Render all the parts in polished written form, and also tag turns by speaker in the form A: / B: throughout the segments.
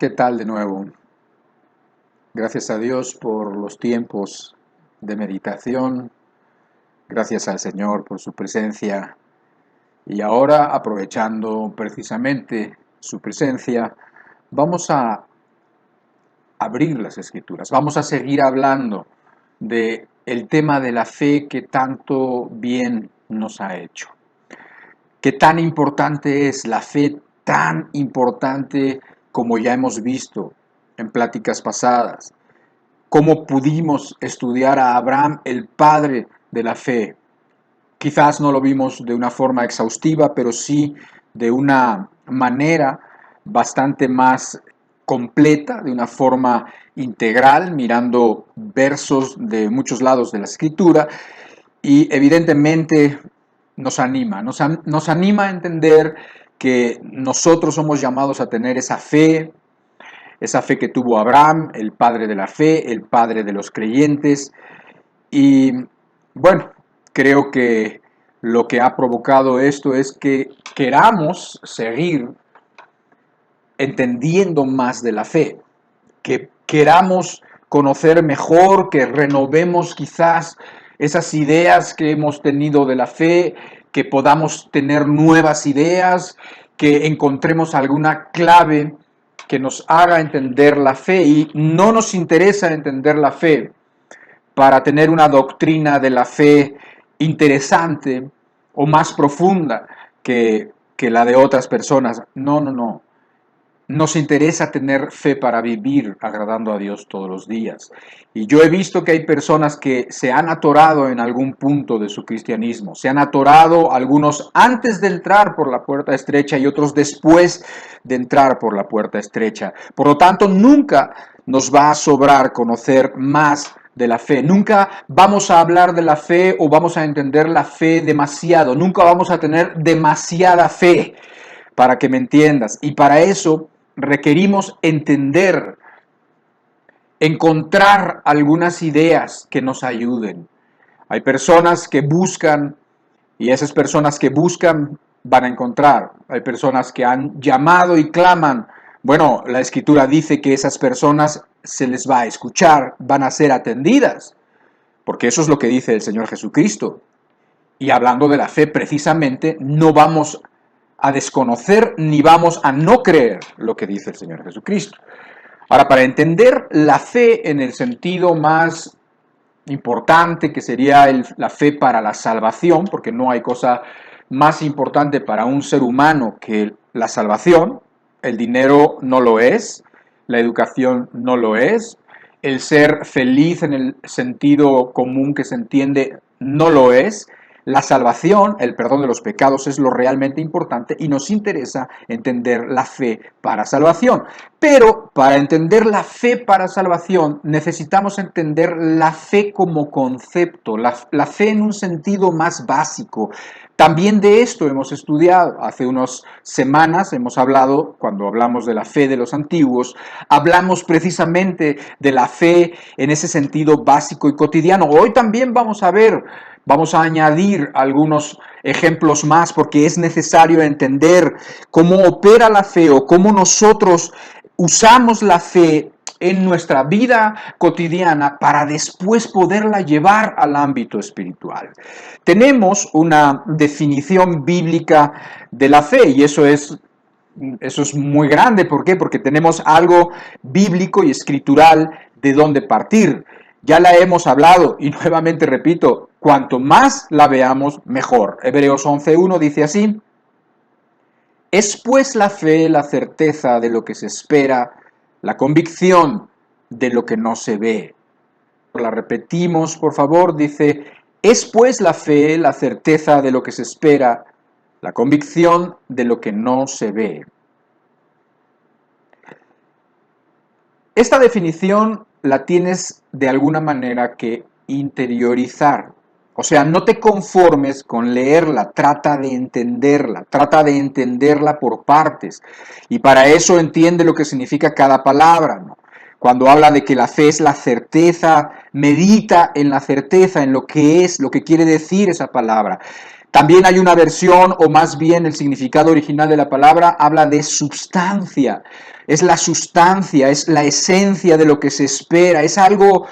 A: ¿Qué tal de nuevo? Gracias a Dios por los tiempos de meditación, gracias al Señor por su presencia y ahora, aprovechando precisamente su presencia, vamos a abrir las Escrituras, vamos a seguir hablando de el tema de la fe que tanto bien nos ha hecho. ¿Qué tan importante es la fe, tan importante como ya hemos visto en pláticas pasadas? ¿Cómo pudimos estudiar a Abraham, el padre de la fe? Quizás no lo vimos de una forma exhaustiva, pero sí de una manera bastante más completa, de una forma integral, mirando versos de muchos lados de la Escritura, y evidentemente nos anima a entender que nosotros somos llamados a tener esa fe que tuvo Abraham, el padre de la fe, el padre de los creyentes. Y bueno, creo que lo que ha provocado esto es que queramos seguir entendiendo más de la fe, que queramos conocer mejor, que renovemos quizás esas ideas que hemos tenido de la fe, que podamos tener nuevas ideas, que encontremos alguna clave que nos haga entender la fe. Y no nos interesa entender la fe para tener una doctrina de la fe interesante o más profunda que la de otras personas. No. Nos interesa tener fe para vivir agradando a Dios todos los días. Y yo he visto que hay personas que se han atorado en algún punto de su cristianismo. Se han atorado algunos antes de entrar por la puerta estrecha y otros después de entrar por la puerta estrecha. Por lo tanto, nunca nos va a sobrar conocer más de la fe. Nunca vamos a hablar de la fe o vamos a entender la fe demasiado. Nunca vamos a tener demasiada fe, para que me entiendas. Y para eso requerimos entender, encontrar algunas ideas que nos ayuden. Hay personas que buscan y esas personas que buscan van a encontrar. Hay personas que han llamado y claman. Bueno, la Escritura dice que esas personas se les va a escuchar, van a ser atendidas, porque eso es lo que dice el Señor Jesucristo. Y hablando de la fe, precisamente, no vamos a desconocer ni vamos a no creer lo que dice el Señor Jesucristo. Ahora, para entender la fe en el sentido más importante, que sería la fe para la salvación, porque no hay cosa más importante para un ser humano que la salvación. El dinero no lo es, la educación no lo es, el ser feliz en el sentido común que se entiende no lo es. La salvación, el perdón de los pecados, es lo realmente importante y nos interesa entender la fe para salvación. Pero para entender la fe para salvación necesitamos entender la fe como concepto, la fe en un sentido más básico. También de esto hemos estudiado. Hace unas semanas hemos hablado, cuando hablamos de la fe de los antiguos, hablamos precisamente de la fe en ese sentido básico y cotidiano. Hoy también vamos a añadir algunos ejemplos más porque es necesario entender cómo opera la fe o cómo nosotros usamos la fe en nuestra vida cotidiana para después poderla llevar al ámbito espiritual. Tenemos una definición bíblica de la fe y eso es muy grande. ¿Por qué? Porque tenemos algo bíblico y escritural de donde partir. Ya la hemos hablado y nuevamente repito, cuanto más la veamos, mejor. Hebreos 11:1 dice así: es pues la fe la certeza de lo que se espera, la convicción de lo que no se ve. La repetimos, por favor, dice: es pues la fe la certeza de lo que se espera, la convicción de lo que no se ve. Esta definición la tienes de alguna manera que interiorizar. O sea, no te conformes con leerla, trata de entenderla por partes. Y para eso entiende lo que significa cada palabra, ¿no? Cuando habla de que la fe es la certeza, medita en la certeza, en lo que es, lo que quiere decir esa palabra. También hay una versión, o más bien el significado original de la palabra, habla de sustancia. Es la sustancia, es la esencia de lo que se espera, es algo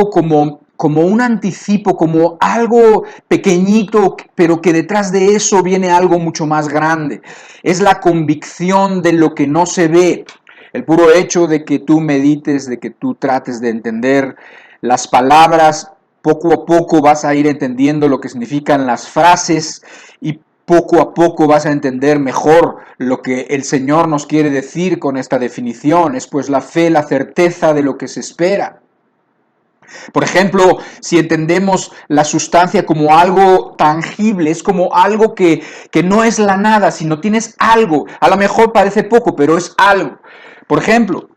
A: como un anticipo, como algo pequeñito, pero que detrás de eso viene algo mucho más grande. Es la convicción de lo que no se ve. El puro hecho de que tú medites, de que tú trates de entender las palabras, poco a poco vas a ir entendiendo lo que significan las frases y poco a poco vas a entender mejor lo que el Señor nos quiere decir con esta definición. Es pues la fe, la certeza de lo que se espera. Por ejemplo, si entendemos la sustancia como algo tangible, es como algo que no es la nada, sino tienes algo. A lo mejor parece poco, pero es algo. Por ejemplo,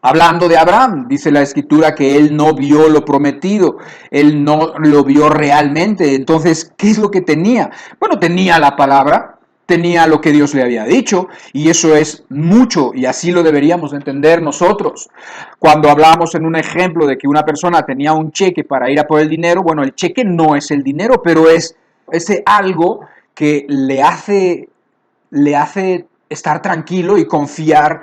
A: hablando de Abraham, dice la Escritura que él no vio lo prometido, él no lo vio realmente. Entonces, ¿qué es lo que tenía? Bueno, tenía la palabra, tenía lo que Dios le había dicho, y eso es mucho, y así lo deberíamos entender nosotros. Cuando hablamos en un ejemplo de que una persona tenía un cheque para ir a por el dinero, bueno, el cheque no es el dinero, pero es ese algo que le hace estar tranquilo y confiar.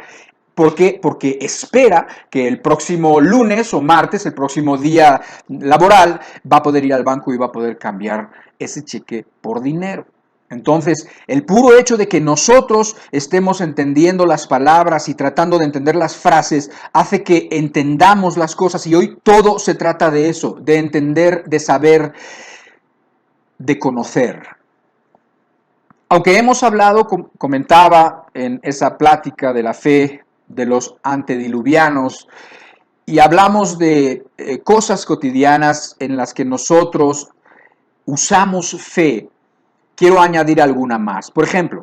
A: ¿Por qué? Porque espera que el próximo lunes o martes, el próximo día laboral, va a poder ir al banco y va a poder cambiar ese cheque por dinero. Entonces, el puro hecho de que nosotros estemos entendiendo las palabras y tratando de entender las frases hace que entendamos las cosas, y hoy todo se trata de eso, de entender, de saber, de conocer. Aunque hemos hablado, comentaba en esa plática de la fe de los antediluvianos, y hablamos de cosas cotidianas en las que nosotros usamos fe, quiero añadir alguna más. Por ejemplo,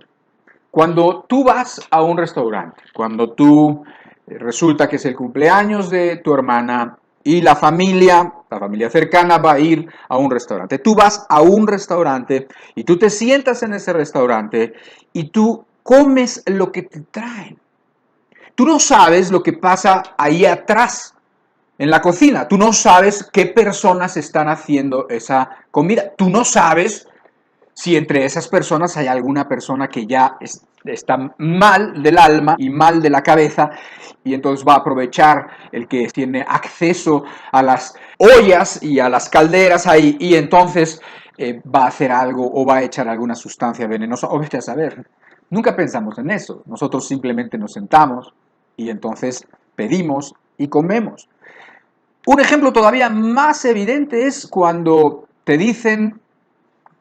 A: cuando tú vas a un restaurante, cuando tú resulta que es el cumpleaños de tu hermana y la familia cercana va a ir a un restaurante. Tú vas a un restaurante y tú te sientas en ese restaurante y tú comes lo que te traen. Tú no sabes lo que pasa ahí atrás, en la cocina. Tú no sabes qué personas están haciendo esa comida. Tú no sabes si entre esas personas hay alguna persona que ya está mal del alma y mal de la cabeza, y entonces va a aprovechar el que tiene acceso a las ollas y a las calderas ahí, y entonces va a hacer algo o va a echar alguna sustancia venenosa, o vete a saber. Nunca pensamos en eso. Nosotros simplemente nos sentamos y entonces pedimos y comemos. Un ejemplo todavía más evidente es cuando te dicen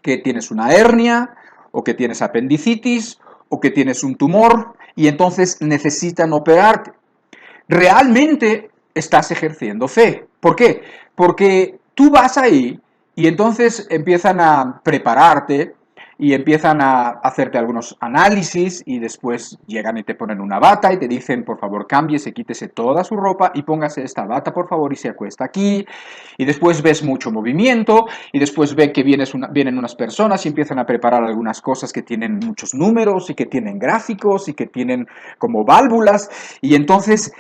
A: que tienes una hernia, o que tienes apendicitis, o que tienes un tumor, y entonces necesitan operarte. Realmente estás ejerciendo fe. ¿Por qué? Porque tú vas ahí y entonces empiezan a prepararte y empiezan a hacerte algunos análisis, y después llegan y te ponen una bata y te dicen, por favor, cámbiese, quítese toda su ropa y póngase esta bata, por favor, y se acuesta aquí. Y después ves mucho movimiento, y después ven que vienen unas personas y empiezan a preparar algunas cosas que tienen muchos números y que tienen gráficos y que tienen como válvulas, y entonces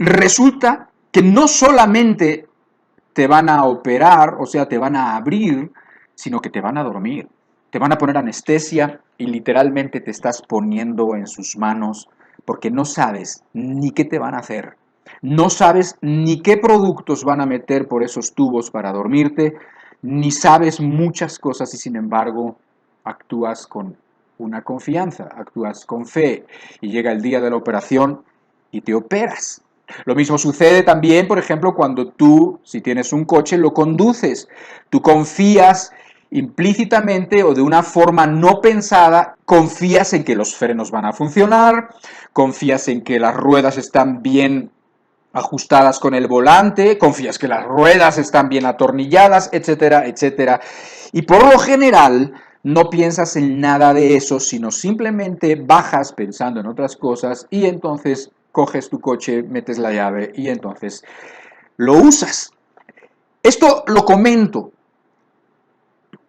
A: resulta que no solamente te van a operar, o sea, te van a abrir, sino que te van a dormir. Te van a poner anestesia y literalmente te estás poniendo en sus manos, porque no sabes ni qué te van a hacer. No sabes ni qué productos van a meter por esos tubos para dormirte, ni sabes muchas cosas, y sin embargo actúas con una confianza, actúas con fe, y llega el día de la operación y te operas. Lo mismo sucede también, por ejemplo, cuando tú, si tienes un coche, lo conduces. Tú confías implícitamente o de una forma no pensada, confías en que los frenos van a funcionar, confías en que las ruedas están bien ajustadas con el volante, confías que las ruedas están bien atornilladas, etcétera, etcétera. Y por lo general no piensas en nada de eso, sino simplemente bajas pensando en otras cosas, y entonces coges tu coche, metes la llave y entonces lo usas. Esto lo comento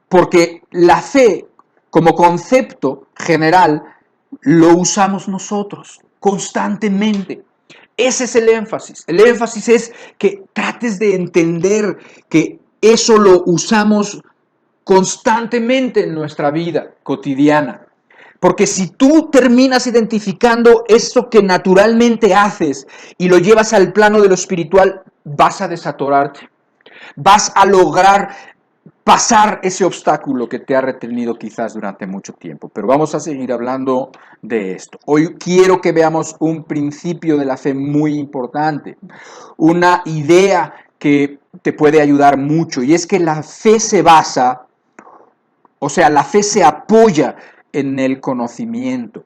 A: porque la fe como concepto general lo usamos nosotros constantemente. Ese es el énfasis. El énfasis es que trates de entender que eso lo usamos constantemente en nuestra vida cotidiana. Porque si tú terminas identificando eso que naturalmente haces y lo llevas al plano de lo espiritual, vas a desatorarte. Vas a lograr pasar ese obstáculo que te ha retenido quizás durante mucho tiempo. Pero vamos a seguir hablando de esto. Hoy quiero que veamos un principio de la fe muy importante, una idea que te puede ayudar mucho, y es que la fe se basa, o sea, la fe se apoya en el conocimiento.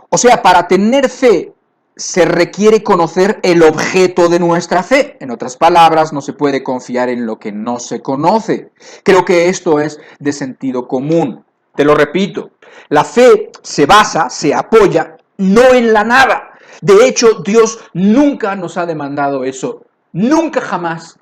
A: O sea, para tener fe se requiere conocer el objeto de nuestra fe. En otras palabras, no se puede confiar en lo que no se conoce. Creo que esto es de sentido común. Te lo repito, la fe se basa, se apoya, no en la nada. De hecho, Dios nunca nos ha demandado eso. Nunca jamás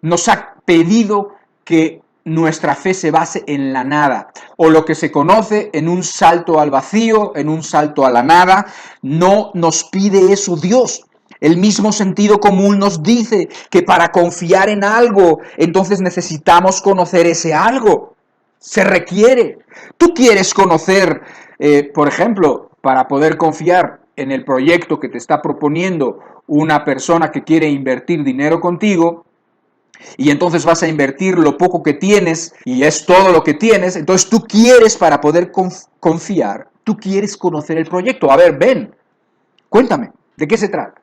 A: nos ha pedido que nuestra fe se base en la nada, o lo que se conoce en un salto al vacío, en un salto a la nada. No nos pide eso Dios. El mismo sentido común nos dice que para confiar en algo, entonces necesitamos conocer ese algo. Se requiere. Tú quieres conocer, por ejemplo, para poder confiar en el proyecto que te está proponiendo una persona que quiere invertir dinero contigo, y entonces vas a invertir lo poco que tienes y es todo lo que tienes. Entonces tú quieres, para poder confiar, tú quieres conocer el proyecto. A ver, ven, cuéntame, ¿de qué se trata?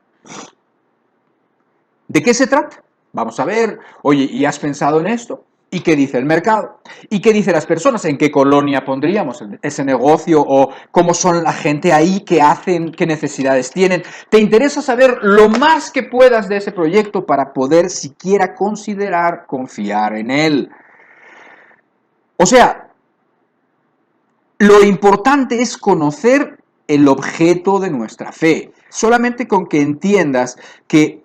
A: ¿De qué se trata? Vamos a ver, oye, ¿y has pensado en esto? ¿Y qué dice el mercado? ¿Y qué dicen las personas? ¿En qué colonia pondríamos ese negocio? ¿O cómo son la gente ahí? ¿Qué hacen? ¿Qué necesidades tienen? ¿Te interesa saber lo más que puedas de ese proyecto para poder siquiera considerar confiar en él? O sea, lo importante es conocer el objeto de nuestra fe. Solamente con que entiendas que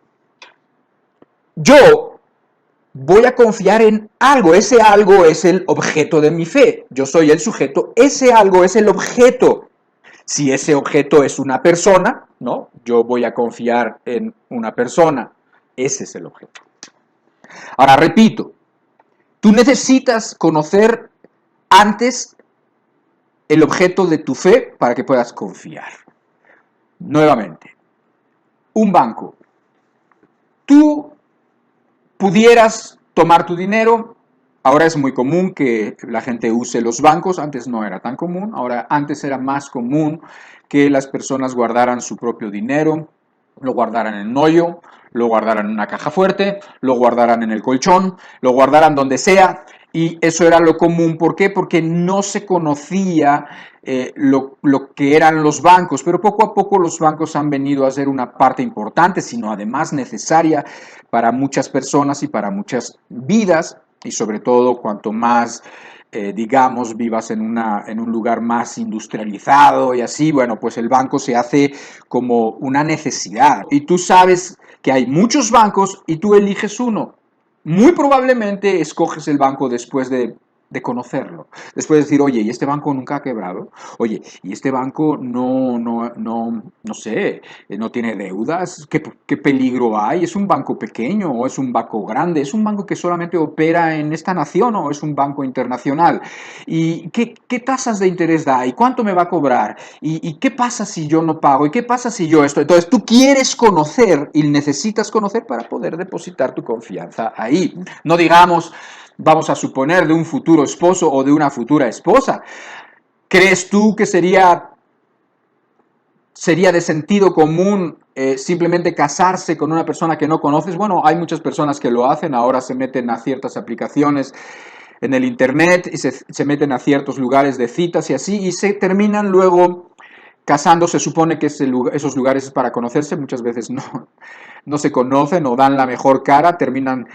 A: yo voy a confiar en algo. Ese algo es el objeto de mi fe. Yo soy el sujeto. Ese algo es el objeto. Si ese objeto es una persona, ¿no? Yo voy a confiar en una persona. Ese es el objeto. Ahora, repito, tú necesitas conocer antes el objeto de tu fe para que puedas confiar. Nuevamente, un banco. Tú pudieras tomar tu dinero. Ahora es muy común que la gente use los bancos. Antes no era tan común. Antes era más común que las personas guardaran su propio dinero, lo guardaran en un hoyo, lo guardaran en una caja fuerte, lo guardaran en el colchón, lo guardaran donde sea. Y eso era lo común. ¿Por qué? Porque no se conocía lo que eran los bancos, pero poco a poco los bancos han venido a ser una parte importante, sino además necesaria para muchas personas y para muchas vidas, y sobre todo cuanto más, digamos, vivas en un lugar más industrializado y así, bueno, pues el banco se hace como una necesidad. Y tú sabes que hay muchos bancos y tú eliges uno. Muy probablemente escoges el banco después de conocerlo. Después de decir, oye, ¿y este banco nunca ha quebrado? Oye, ¿y este banco no sé, no tiene deudas? ¿Qué peligro hay? ¿Es un banco pequeño o es un banco grande? ¿Es un banco que solamente opera en esta nación o es un banco internacional? ¿Y qué tasas de interés da? ¿Y cuánto me va a cobrar? ¿Y qué pasa si yo no pago? ¿Y qué pasa si yo esto? Entonces tú quieres conocer y necesitas conocer para poder depositar tu confianza ahí. No digamos, vamos a suponer, de un futuro esposo o de una futura esposa. ¿Crees tú que sería de sentido común simplemente casarse con una persona que no conoces? Bueno, hay muchas personas que lo hacen. Ahora se meten a ciertas aplicaciones en el internet y se meten a ciertos lugares de citas y así, y se terminan luego casando. Se supone que esos lugares es para conocerse. Muchas veces no se conocen o dan la mejor cara, terminan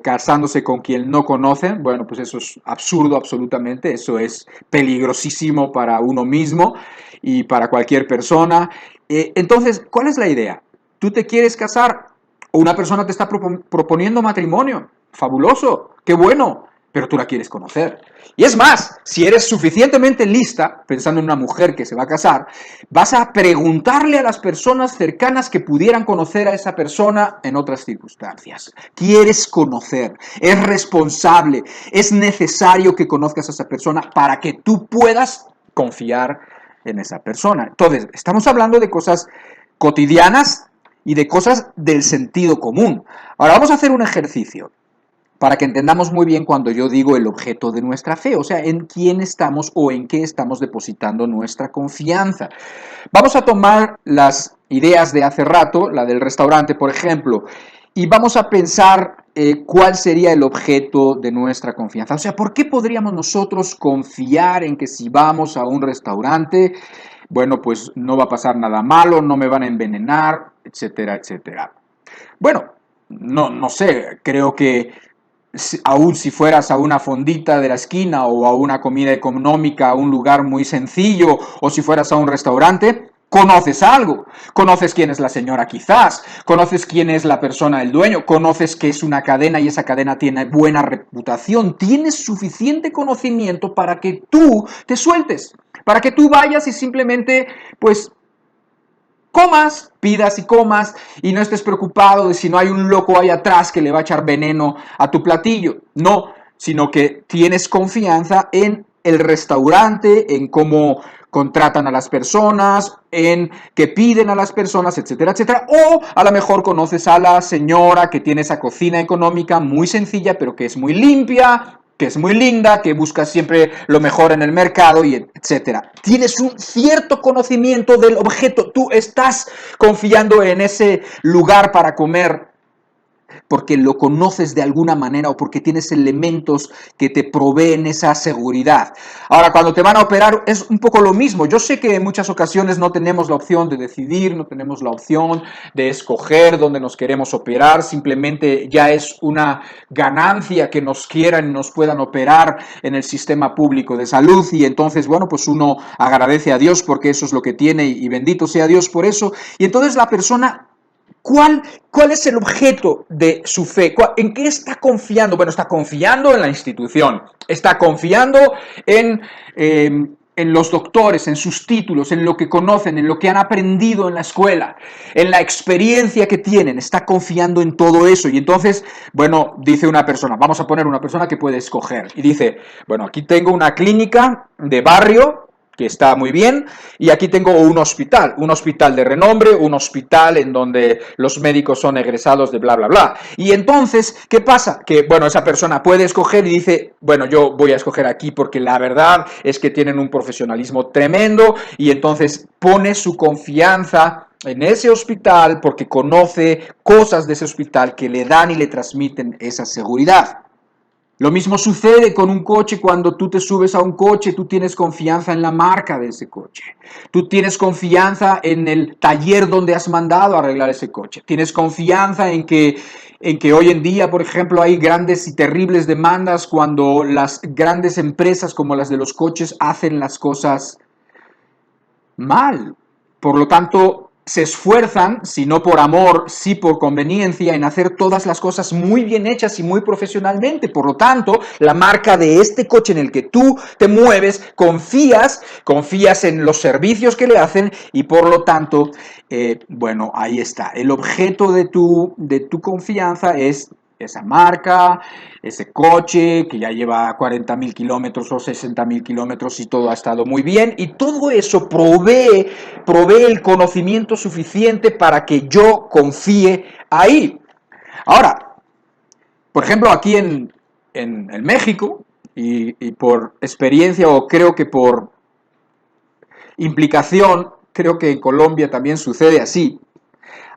A: casándose con quien no conocen. Bueno, pues eso es absurdo absolutamente, eso es peligrosísimo para uno mismo y para cualquier persona. Entonces, ¿cuál es la idea? Tú te quieres casar o una persona te está proponiendo matrimonio. Fabuloso, qué bueno. pero tú la quieres conocer. Y es más, si eres suficientemente lista, pensando en una mujer que se va a casar, vas a preguntarle a las personas cercanas que pudieran conocer a esa persona en otras circunstancias. Quieres conocer, es responsable, es necesario que conozcas a esa persona para que tú puedas confiar en esa persona. Entonces, estamos hablando de cosas cotidianas y de cosas del sentido común. Ahora vamos a hacer un ejercicio para que entendamos muy bien cuando yo digo el objeto de nuestra fe, o sea, en quién estamos o en qué estamos depositando nuestra confianza. Vamos a tomar las ideas de hace rato, la del restaurante, por ejemplo, y vamos a pensar cuál sería el objeto de nuestra confianza. O sea, ¿por qué podríamos nosotros confiar en que si vamos a un restaurante, bueno, pues no va a pasar nada malo, no me van a envenenar, etcétera, etcétera? Bueno, no sé, creo que aún si fueras a una fondita de la esquina o a una comida económica, a un lugar muy sencillo, o si fueras a un restaurante, conoces algo, conoces quién es la señora quizás, conoces quién es la persona, el dueño, conoces que es una cadena y esa cadena tiene buena reputación, tienes suficiente conocimiento para que tú te sueltes, para que tú vayas y simplemente, pues, comas, pidas y comas y no estés preocupado de si no hay un loco ahí atrás que le va a echar veneno a tu platillo. No, sino que tienes confianza en el restaurante, en cómo contratan a las personas, en qué piden a las personas, etcétera, etcétera. O a lo mejor conoces a la señora que tiene esa cocina económica muy sencilla, pero que es muy limpia, que es muy linda, que busca siempre lo mejor en el mercado, y etcétera. Tienes un cierto conocimiento del objeto, tú estás confiando en ese lugar para comer porque lo conoces de alguna manera o porque tienes elementos que te proveen esa seguridad. Ahora, cuando te van a operar es un poco lo mismo. Yo sé que en muchas ocasiones no tenemos la opción de decidir, no tenemos la opción de escoger dónde nos queremos operar, simplemente ya es una ganancia que nos quieran y nos puedan operar en el sistema público de salud y entonces, bueno, pues uno agradece a Dios porque eso es lo que tiene y bendito sea Dios por eso. Y entonces la persona, ¿cuál es el objeto de su fe? ¿En qué está confiando? Bueno, está confiando en la institución, está confiando en los doctores, en sus títulos, en lo que conocen, en lo que han aprendido en la escuela, en la experiencia que tienen, está confiando en todo eso. Y entonces, bueno, dice una persona, vamos a poner una persona que puede escoger, y dice, bueno, aquí tengo una clínica de barrio, que está muy bien, y aquí tengo un hospital de renombre, un hospital en donde los médicos son egresados de bla, bla, bla. Y entonces, ¿qué pasa? Que, bueno, esa persona puede escoger y dice, bueno, yo voy a escoger aquí porque la verdad es que tienen un profesionalismo tremendo, y entonces pone su confianza en ese hospital porque conoce cosas de ese hospital que le dan y le transmiten esa seguridad. Lo mismo sucede con un coche. Cuando tú te subes a un coche, tú tienes confianza en la marca de ese coche. Tú tienes confianza en el taller donde has mandado a arreglar ese coche. Tienes confianza en que hoy en día, por ejemplo, hay grandes y terribles demandas cuando las grandes empresas como las de los coches hacen las cosas mal. Por lo tanto, se esfuerzan, si no por amor, sí por conveniencia, en hacer todas las cosas muy bien hechas y muy profesionalmente. Por lo tanto, la marca de este coche en el que tú te mueves, confías en los servicios que le hacen y por lo tanto, bueno, ahí está. El objeto de tu confianza es esa marca, ese coche que ya lleva 40.000 kilómetros o 60.000 kilómetros y todo ha estado muy bien, y todo eso provee el conocimiento suficiente para que yo confíe ahí. Ahora, por ejemplo, aquí en México, y por experiencia o creo que por implicación, creo que en Colombia también sucede así.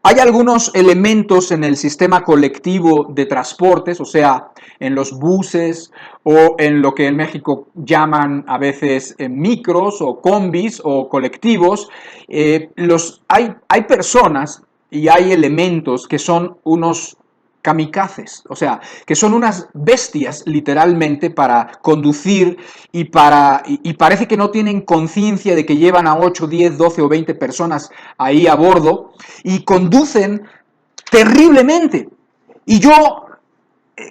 A: Hay algunos elementos en el sistema colectivo de transportes, o sea, en los buses o en lo que en México llaman a veces micros o combis o colectivos. Hay personas y hay elementos que son unos kamikazes, o sea, que son unas bestias literalmente para conducir y parece que no tienen conciencia de que llevan a 8, 10, 12 o 20 personas ahí a bordo y conducen terriblemente. Y yo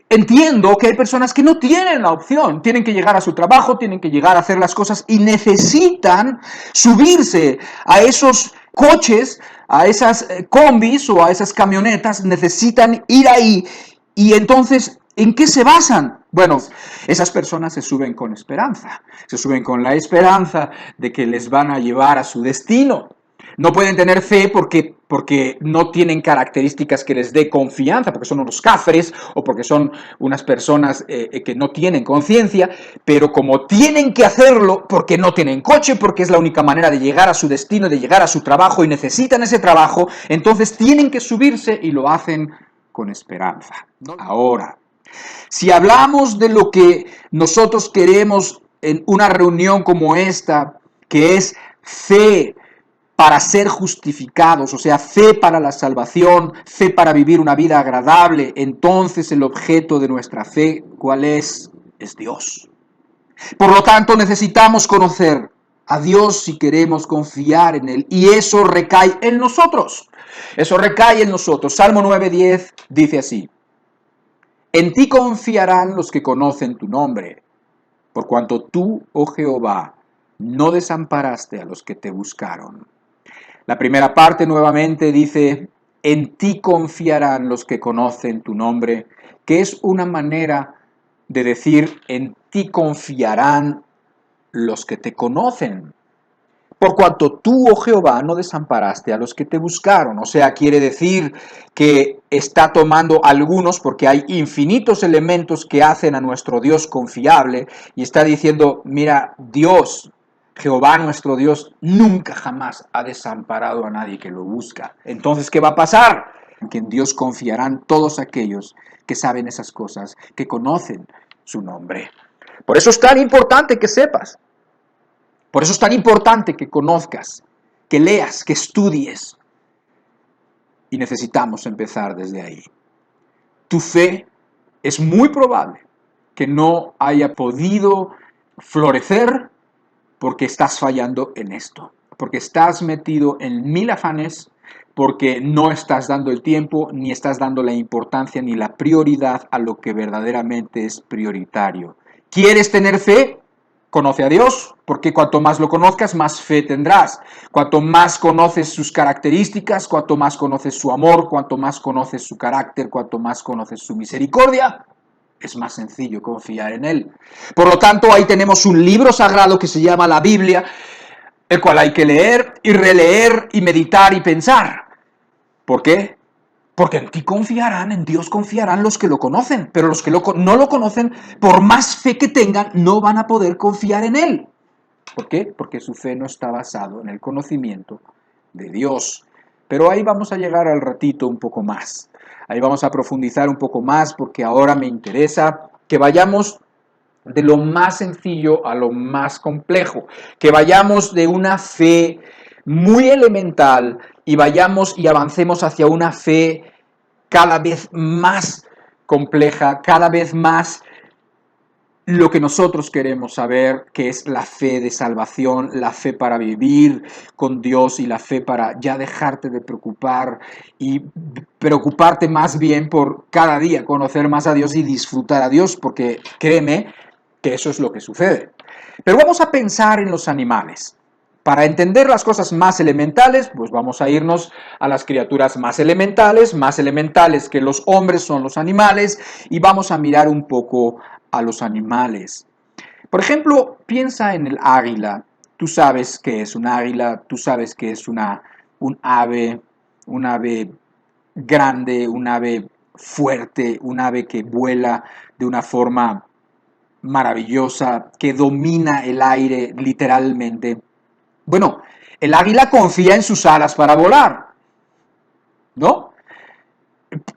A: entiendo que hay personas que no tienen la opción, tienen que llegar a su trabajo, tienen que llegar a hacer las cosas y necesitan subirse a esos coches, a esas combis o a esas camionetas, necesitan ir ahí y entonces, ¿en qué se basan? Bueno, esas personas se suben con esperanza, se suben con la esperanza de que les van a llevar a su destino. No pueden tener fe porque no tienen características que les dé confianza, porque son unos cafres o porque son unas personas que no tienen conciencia, pero como tienen que hacerlo porque no tienen coche, porque es la única manera de llegar a su destino, de llegar a su trabajo y necesitan ese trabajo, entonces tienen que subirse y lo hacen con esperanza. Ahora, si hablamos de lo que nosotros queremos en una reunión como esta, que es fe para ser justificados, o sea, fe para la salvación, fe para vivir una vida agradable, entonces el objeto de nuestra fe, ¿cuál es? Es Dios. Por lo tanto, necesitamos conocer a Dios si queremos confiar en Él, y eso recae en nosotros. Eso recae en nosotros. Salmo 9:10 dice así: en ti confiarán los que conocen tu nombre, por cuanto tú, oh Jehová, no desamparaste a los que te buscaron. La primera parte nuevamente dice, en ti confiarán los que conocen tu nombre, que es una manera de decir, en ti confiarán los que te conocen. Por cuanto tú, oh Jehová, no desamparaste a los que te buscaron. O sea, quiere decir que está tomando algunos, porque hay infinitos elementos que hacen a nuestro Dios confiable, y está diciendo, mira, Dios, Jehová nuestro Dios, nunca jamás ha desamparado a nadie que lo busca. Entonces, ¿qué va a pasar? Que en Dios confiarán todos aquellos que saben esas cosas, que conocen su nombre. Por eso es tan importante que sepas. Por eso es tan importante que conozcas, que leas, que estudies. Y necesitamos empezar desde ahí. Tu fe es muy probable que no haya podido florecer porque estás fallando en esto, porque estás metido en mil afanes, porque no estás dando el tiempo, ni estás dando la importancia, ni la prioridad a lo que verdaderamente es prioritario. ¿Quieres tener fe? Conoce a Dios, porque cuanto más lo conozcas, más fe tendrás. Cuanto más conoces sus características, cuanto más conoces su amor, cuanto más conoces su carácter, cuanto más conoces su misericordia, es más sencillo confiar en Él. Por lo tanto, ahí tenemos un libro sagrado que se llama la Biblia, el cual hay que leer y releer y meditar y pensar. ¿Por qué? Porque en ti confiarán, en Dios confiarán los que lo conocen, pero los que no lo conocen, por más fe que tengan, no van a poder confiar en Él. ¿Por qué? Porque su fe no está basado en el conocimiento de Dios. Pero ahí vamos a llegar al ratito un poco más. Ahí vamos a profundizar un poco más porque ahora me interesa que vayamos de lo más sencillo a lo más complejo, que vayamos de una fe muy elemental y vayamos y avancemos hacia una fe cada vez más compleja, cada vez más lo que nosotros queremos saber, que es la fe de salvación, la fe para vivir con Dios y la fe para ya dejarte de preocupar y preocuparte más bien por cada día conocer más a Dios y disfrutar a Dios, porque créeme que eso es lo que sucede. Pero vamos a pensar en los animales. Para entender las cosas más elementales, pues vamos a irnos a las criaturas más elementales que los hombres son los animales, y vamos a mirar un poco a los animales. Por ejemplo, piensa en el águila. Tú sabes qué es un águila, tú sabes que es un ave grande, un ave fuerte, un ave que vuela de una forma maravillosa, que domina el aire literalmente. Bueno, el águila confía en sus alas para volar, ¿no?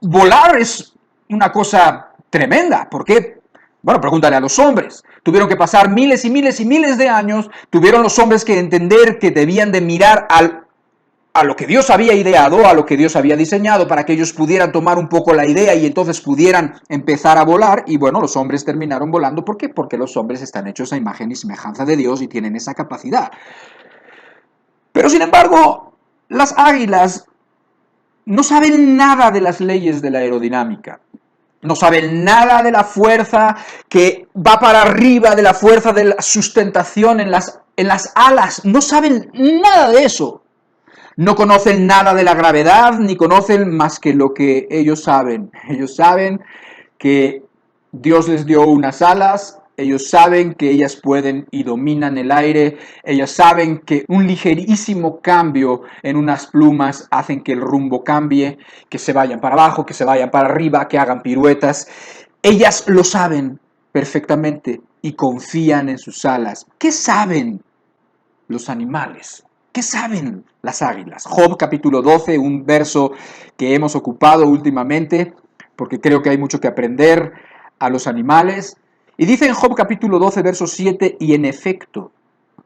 A: Volar es una cosa tremenda. ¿Por qué? Bueno, pregúntale a los hombres. Tuvieron que pasar miles y miles y miles de años, tuvieron los hombres que entender que debían de mirar a lo que Dios había ideado, a lo que Dios había diseñado, para que ellos pudieran tomar un poco la idea y entonces pudieran empezar a volar. Y bueno, los hombres terminaron volando. ¿Por qué? Porque los hombres están hechos a imagen y semejanza de Dios y tienen esa capacidad. Pero sin embargo, las águilas no saben nada de las leyes de la aerodinámica. No saben nada de la fuerza que va para arriba, de la fuerza de la sustentación en las alas. No saben nada de eso. No conocen nada de la gravedad, ni conocen más que lo que ellos saben. Ellos saben que Dios les dio unas alas, ellos saben que ellas pueden y dominan el aire, ellos saben que un ligerísimo cambio en unas plumas hacen que el rumbo cambie, que se vayan para abajo, que se vayan para arriba, que hagan piruetas. Ellas lo saben perfectamente y confían en sus alas. ¿Qué saben los animales? ¿Qué saben las águilas? Job capítulo 12, un verso que hemos ocupado últimamente, porque creo que hay mucho que aprender a los animales. Y dice en Job capítulo 12, verso 7, y en efecto,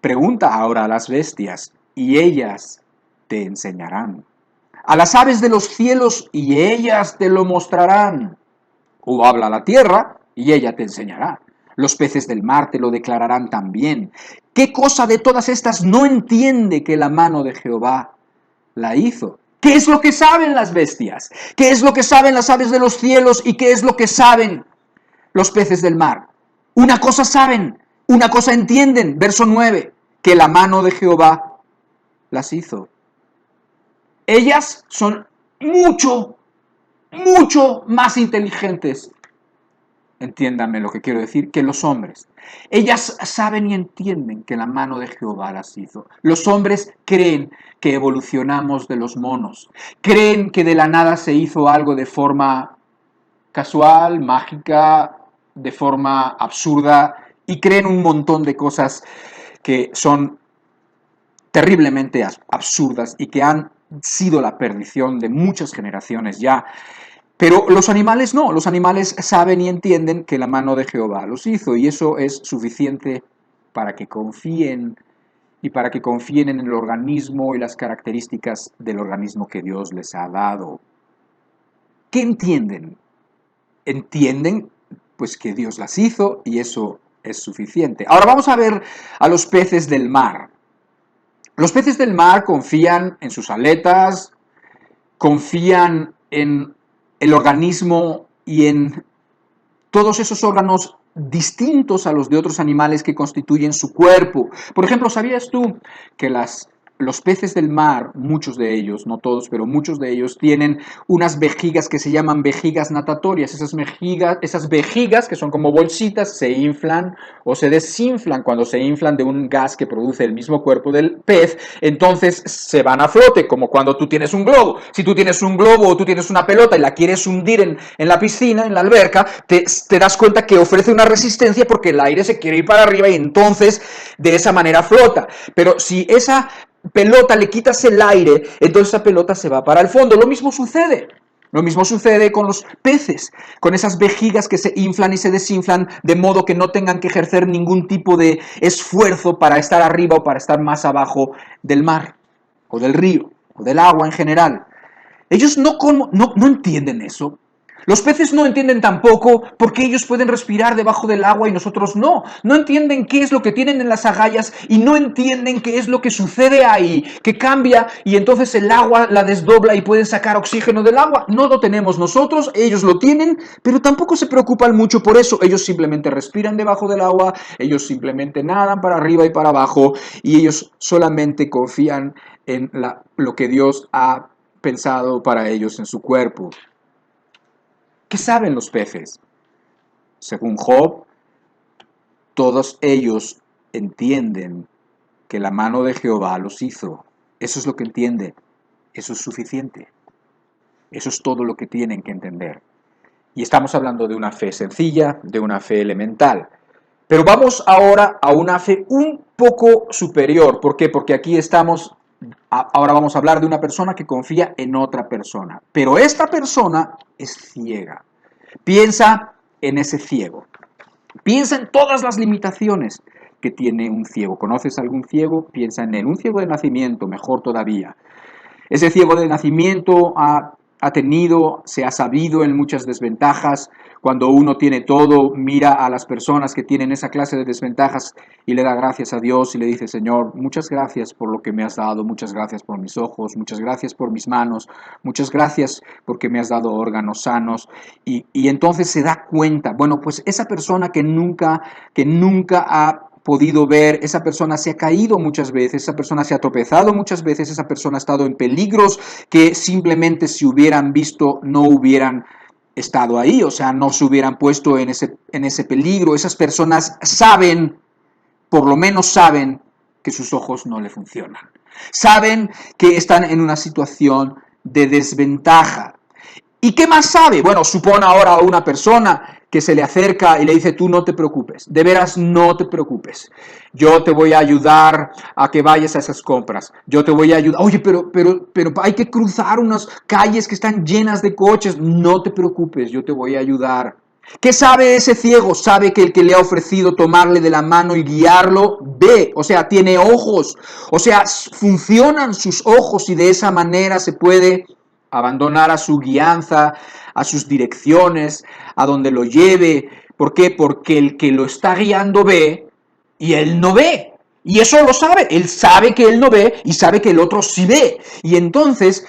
A: pregunta ahora a las bestias, y ellas te enseñarán. A las aves de los cielos, y ellas te lo mostrarán. O habla la tierra, y ella te enseñará. Los peces del mar te lo declararán también. ¿Qué cosa de todas estas no entiende que la mano de Jehová la hizo? ¿Qué es lo que saben las bestias? ¿Qué es lo que saben las aves de los cielos? ¿Y qué es lo que saben los peces del mar? Una cosa saben, una cosa entienden, verso 9, que la mano de Jehová las hizo. Ellas son mucho más inteligentes, entiéndanme lo que quiero decir, que los hombres. Ellas saben y entienden que la mano de Jehová las hizo. Los hombres creen que evolucionamos de los monos, creen que de la nada se hizo algo de forma casual, mágica, de forma absurda, y creen un montón de cosas que son terriblemente absurdas y que han sido la perdición de muchas generaciones ya. Pero los animales no, los animales saben y entienden que la mano de Jehová los hizo, y eso es suficiente para que confíen y para que confíen en el organismo y las características del organismo que Dios les ha dado. ¿Qué entienden? Entienden pues que Dios las hizo y eso es suficiente. Ahora vamos a ver a los peces del mar. Los peces del mar confían en sus aletas, confían en el organismo y en todos esos órganos distintos a los de otros animales que constituyen su cuerpo. Por ejemplo, ¿sabías tú que los peces del mar, muchos de ellos, no todos, pero muchos de ellos, tienen unas vejigas que se llaman vejigas natatorias? Esas vejigas, que son como bolsitas, se inflan o se desinflan. Cuando se inflan de un gas que produce el mismo cuerpo del pez, entonces se van a flote, como cuando tú tienes un globo. Si tú tienes un globo o tú tienes una pelota y la quieres hundir en la piscina, en la alberca, te das cuenta que ofrece una resistencia porque el aire se quiere ir para arriba y entonces de esa manera flota. Pero si esa pelota le quitas el aire, entonces esa pelota se va para el fondo. Lo mismo sucede con los peces, con esas vejigas que se inflan y se desinflan de modo que no tengan que ejercer ningún tipo de esfuerzo para estar arriba o para estar más abajo del mar, o del río, o del agua en general. Ellos no entienden eso. Los peces no entienden tampoco por qué ellos pueden respirar debajo del agua y nosotros no. No entienden qué es lo que tienen en las agallas y no entienden qué es lo que sucede ahí, que cambia y entonces el agua la desdobla y pueden sacar oxígeno del agua. No lo tenemos nosotros, ellos lo tienen, pero tampoco se preocupan mucho por eso. Ellos simplemente respiran debajo del agua, ellos simplemente nadan para arriba y para abajo y ellos solamente confían en lo que Dios ha pensado para ellos en su cuerpo. ¿Qué saben los peces? Según Job, todos ellos entienden que la mano de Jehová los hizo. Eso es lo que entienden. Eso es suficiente. Eso es todo lo que tienen que entender. Y estamos hablando de una fe sencilla, de una fe elemental. Pero vamos ahora a una fe un poco superior. ¿Por qué? Porque aquí ahora vamos a hablar de una persona que confía en otra persona. Pero esta persona es ciega. Piensa en ese ciego. Piensa en todas las limitaciones que tiene un ciego. ¿Conoces algún ciego? Piensa en él. Un ciego de nacimiento, mejor todavía. Ese ciego de nacimiento ha ha tenido, se ha sabido en muchas desventajas. Cuando uno tiene todo, mira a las personas que tienen esa clase de desventajas y le da gracias a Dios y le dice, Señor, muchas gracias por lo que me has dado, muchas gracias por mis ojos, muchas gracias por mis manos, muchas gracias porque me has dado órganos sanos. Y entonces se da cuenta, bueno, pues esa persona que nunca ha podido ver, esa persona se ha caído muchas veces, esa persona se ha tropezado muchas veces, esa persona ha estado en peligros que simplemente si hubieran visto no hubieran estado ahí, o sea, no se hubieran puesto en ese peligro. Esas personas saben, por lo menos saben, que sus ojos no le funcionan. Saben que están en una situación de desventaja. ¿Y qué más sabe? Bueno, supone ahora a una persona que se le acerca y le dice, tú no te preocupes, de veras no te preocupes, yo te voy a ayudar a que vayas a esas compras, yo te voy a ayudar, oye, pero hay que cruzar unas calles que están llenas de coches, no te preocupes, yo te voy a ayudar. ¿Qué sabe ese ciego? Sabe que el que le ha ofrecido tomarle de la mano y guiarlo, ve, o sea, tiene ojos, o sea, funcionan sus ojos y de esa manera se puede abandonar a su guianza, a sus direcciones, a donde lo lleve. ¿Por qué? Porque el que lo está guiando ve y él no ve. Y eso lo sabe. Él sabe que él no ve y sabe que el otro sí ve. Y entonces,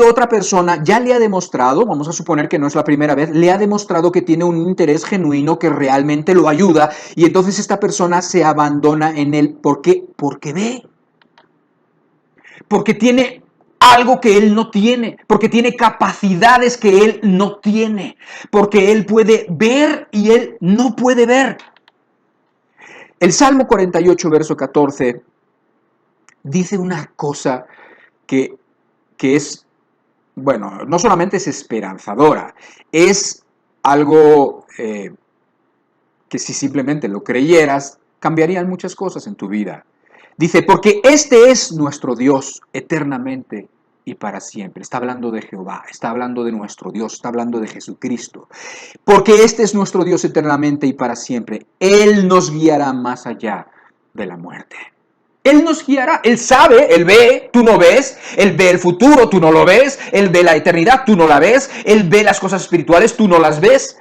A: otra persona ya le ha demostrado, vamos a suponer que no es la primera vez, le ha demostrado que tiene un interés genuino que realmente lo ayuda. Y entonces esta persona se abandona en él. ¿Por qué? Porque ve. Porque tiene algo que él no tiene, porque tiene capacidades que él no tiene, porque él puede ver y él no puede ver. El Salmo 48, verso 14, dice una cosa que, que es, bueno, no solamente es esperanzadora, es algo que si simplemente lo creyeras, cambiarían muchas cosas en tu vida. Dice, porque este es nuestro Dios eternamente y para siempre. Está hablando de Jehová, está hablando de nuestro Dios, está hablando de Jesucristo. Porque este es nuestro Dios eternamente y para siempre. Él nos guiará más allá de la muerte. Él nos guiará, Él sabe, Él ve, tú no ves, Él ve el futuro, tú no lo ves, Él ve la eternidad, tú no la ves, Él ve las cosas espirituales, tú no las ves.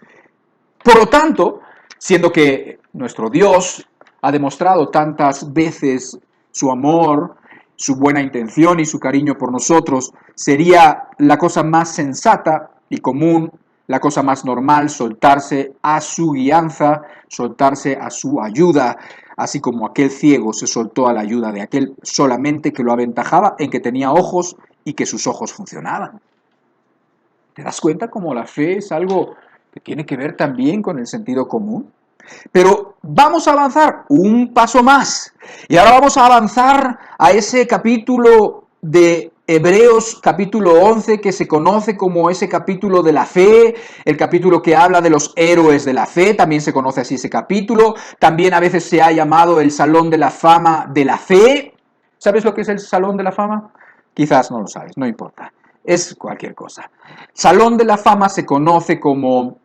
A: Por lo tanto, siendo que nuestro Dios ha demostrado tantas veces su amor, su buena intención y su cariño por nosotros, sería la cosa más sensata y común, la cosa más normal, soltarse a su guianza, soltarse a su ayuda, así como aquel ciego se soltó a la ayuda de aquel solamente que lo aventajaba en que tenía ojos y que sus ojos funcionaban. ¿Te das cuenta cómo la fe es algo que tiene que ver también con el sentido común? Pero vamos a avanzar un paso más. Y ahora vamos a avanzar a ese capítulo de Hebreos, capítulo 11, que se conoce como ese capítulo de la fe, el capítulo que habla de los héroes de la fe, también se conoce así ese capítulo. También a veces se ha llamado el Salón de la Fama de la Fe. ¿Sabes lo que es el Salón de la Fama? Quizás no lo sabes, no importa. Es cualquier cosa. Salón de la Fama se conoce como,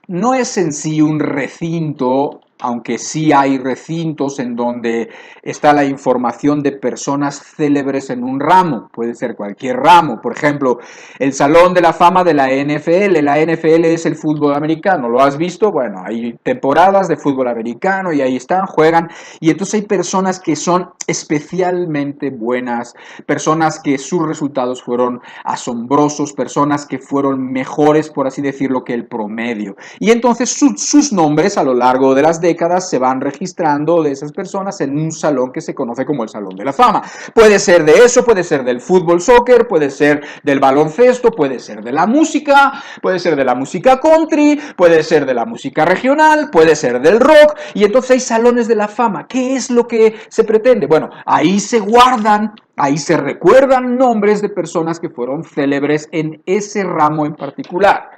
A: no es en sí un recinto, aunque sí hay recintos en donde está la información de personas célebres en un ramo, puede ser cualquier ramo, por ejemplo, el Salón de la Fama de la NFL, la NFL es el fútbol americano, ¿lo has visto? Bueno, hay temporadas de fútbol americano y ahí están, juegan, y entonces hay personas que son especialmente buenas, personas que sus resultados fueron asombrosos, personas que fueron mejores, por así decirlo, que el promedio. Y entonces sus nombres a lo largo de las décadas se van registrando de esas personas en un salón que se conoce como el Salón de la Fama. Puede ser de eso, puede ser del fútbol, soccer, puede ser del baloncesto, puede ser de la música, puede ser de la música country, puede ser de la música regional, puede ser del rock, y entonces hay salones de la fama. ¿Qué es lo que se pretende? Bueno, ahí se guardan, ahí se recuerdan nombres de personas que fueron célebres en ese ramo en particular.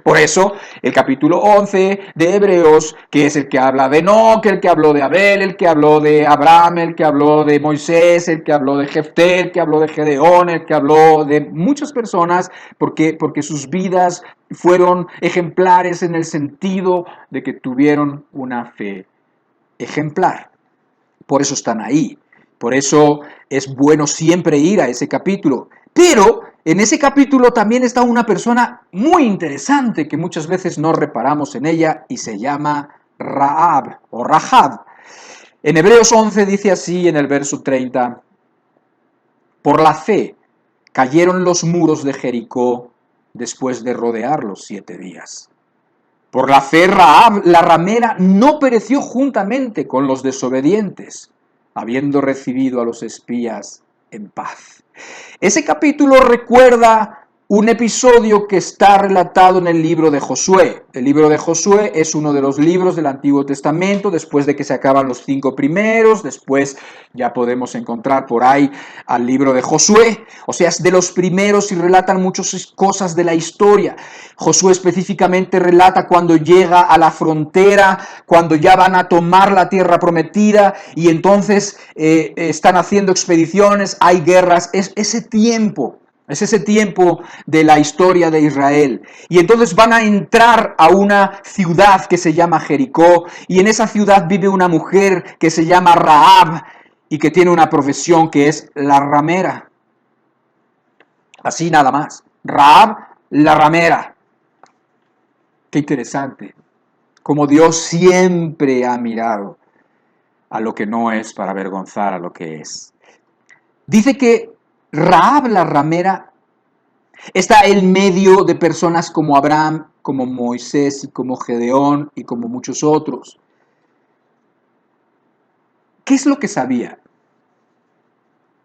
A: Por eso, el capítulo 11 de Hebreos, que es el que habla de Enoc, el que habló de Abel, el que habló de Abraham, el que habló de Moisés, el que habló de Jefté, el que habló de Gedeón, el que habló de muchas personas, porque sus vidas fueron ejemplares en el sentido de que tuvieron una fe ejemplar. Por eso están ahí. Por eso es bueno siempre ir a ese capítulo. Pero en ese capítulo también está una persona muy interesante que muchas veces no reparamos en ella y se llama Rahab o Rahab. En Hebreos 11 dice así en el verso 30, por la fe cayeron los muros de Jericó después de rodearlos 7 días. Por la fe Rahab, la ramera, no pereció juntamente con los desobedientes, habiendo recibido a los espías en paz. Ese capítulo recuerda un episodio que está relatado en el libro de Josué. El libro de Josué es uno de los libros del Antiguo Testamento, después de que se acaban los 5 primeros, después ya podemos encontrar por ahí al libro de Josué, o sea, es de los primeros y relatan muchas cosas de la historia. Josué específicamente relata cuando llega a la frontera, cuando ya van a tomar la tierra prometida y entonces están haciendo expediciones, hay guerras, es ese tiempo de la historia de Israel. Y entonces van a entrar a una ciudad que se llama Jericó, y en esa ciudad vive una mujer que se llama Rahab, y que tiene una profesión que es la ramera. Así nada más. Rahab, la ramera. Qué interesante. Como Dios siempre ha mirado a lo que no es para avergonzar a lo que es. Dice que Rahab la ramera está en medio de personas como Abraham, como Moisés y como Gedeón y como muchos otros. ¿Qué es lo que sabía?